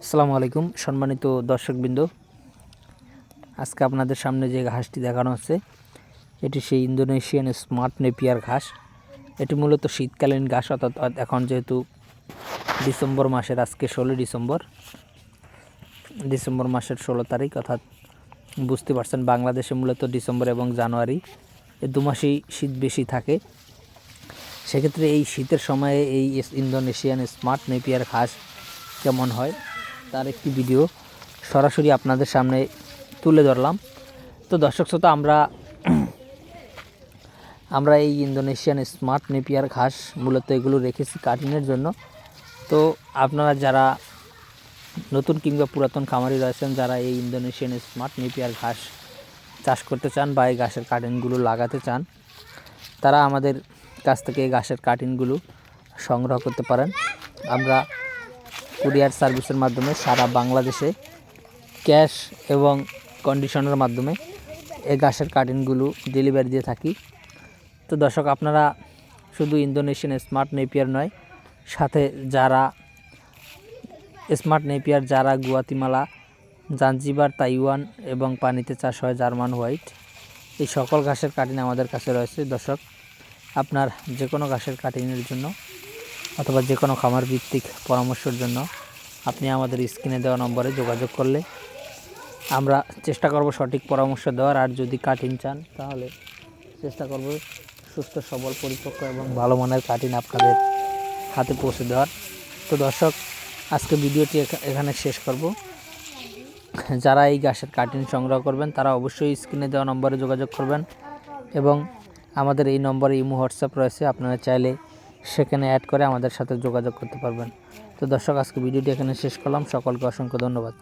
আসসালামু আলাইকুম সম্মানিত দর্শকবৃন্দ। আজকে আপনাদের সামনে যে ঘাসটি দেখানো হচ্ছে এটি সেই ইন্দোনেশিয়ান স্মার্ট নেপিয়ার ঘাস। এটি মূলত শীতকালীন ঘাস, অর্থাৎ এখন যেহেতু ডিসেম্বর মাসের আজকে 16 ডিসেম্বর মাসের 16 তারিখ, অর্থাৎ বুঝতে পারছেন বাংলাদেশে মূলত ডিসেম্বর এবং জানুয়ারি এই দু মাসেই শীত বেশি থাকে। সেক্ষেত্রে এই শীতের সময়ে এই ইন্দোনেশিয়ান স্মার্ট নেপিয়ার ঘাস কেমন হয় তার একটি ভিডিও সরাসরি আপনাদের সামনে তুলে ধরলাম। তো দর্শক শ্রোতা, আমরা এই ইন্দোনেশিয়ান স্মার্ট নেপিয়ার ঘাস মূলত এগুলো রেখেছি কাটিংয়ের জন্য। তো আপনারা যারা নতুন কিংবা পুরাতন খামারি রয়েছেন, যারা এই ইন্দোনেশিয়ান স্মার্ট নেপিয়ার ঘাস চাষ করতে চান বা এই ঘাসের কাটিংগুলো লাগাতে চান, তারা আমাদের কাছ থেকে এই ঘাসের কাটিংগুলো সংগ্রহ করতে পারেন। আমরা কুরিয়ার সার্ভিসের মাধ্যমে সারা বাংলাদেশে ক্যাশ এবং কন্ডিশনের মাধ্যমে এই ঘাসের কাটিংগুলো ডেলিভারি দিয়ে থাকি। তো দর্শক, আপনারা শুধু ইন্দোনেশিয়ান স্মার্ট নেপিয়ার নয়, সাথে যারা স্মার্ট নেপিয়ার যারা গুয়াতিমালা, জাঞ্জিবার, তাইওয়ান এবং পানিতে চাষ হয় জার্মান হোয়াইট, এই সকল ঘাসের কাটিং আমাদের কাছে রয়েছে। দর্শক, আপনার যে কোনো ঘাসের কাটিংয়ের জন্য অথবা যে কোনো খামার ভিত্তিক পরামর্শের জন্য আপনি আমাদের স্ক্রিনে দেওয়া নম্বরে যোগাযোগ করলে আমরা চেষ্টা করব সঠিক পরামর্শ দেওয়ার। আর যদি কাটিং চান তাহলে চেষ্টা করব সুস্থ সবল, পরিপক্ক এবং ভালো মানের কাটিং আপনাদের হাতে পৌঁছে দেওয়ার। তো দর্শক, আজকে ভিডিওটি এখানে শেষ করব। যারা এই ঘাসের কাটিং সংগ্রহ করবেন তারা অবশ্যই স্ক্রিনে দেওয়া নম্বরে যোগাযোগ করবেন এবং আমাদের এই নম্বরে ইমো, হোয়াটসঅ্যাপ রয়েছে, আপনারা চাইলে সেখানে অ্যাড করে আমাদের সাথে যোগাযোগ করতে পারবেন। তো দর্শক, আজকে ভিডিওটি এখানে শেষ করলাম। সকলকে অসংখ্য ধন্যবাদ।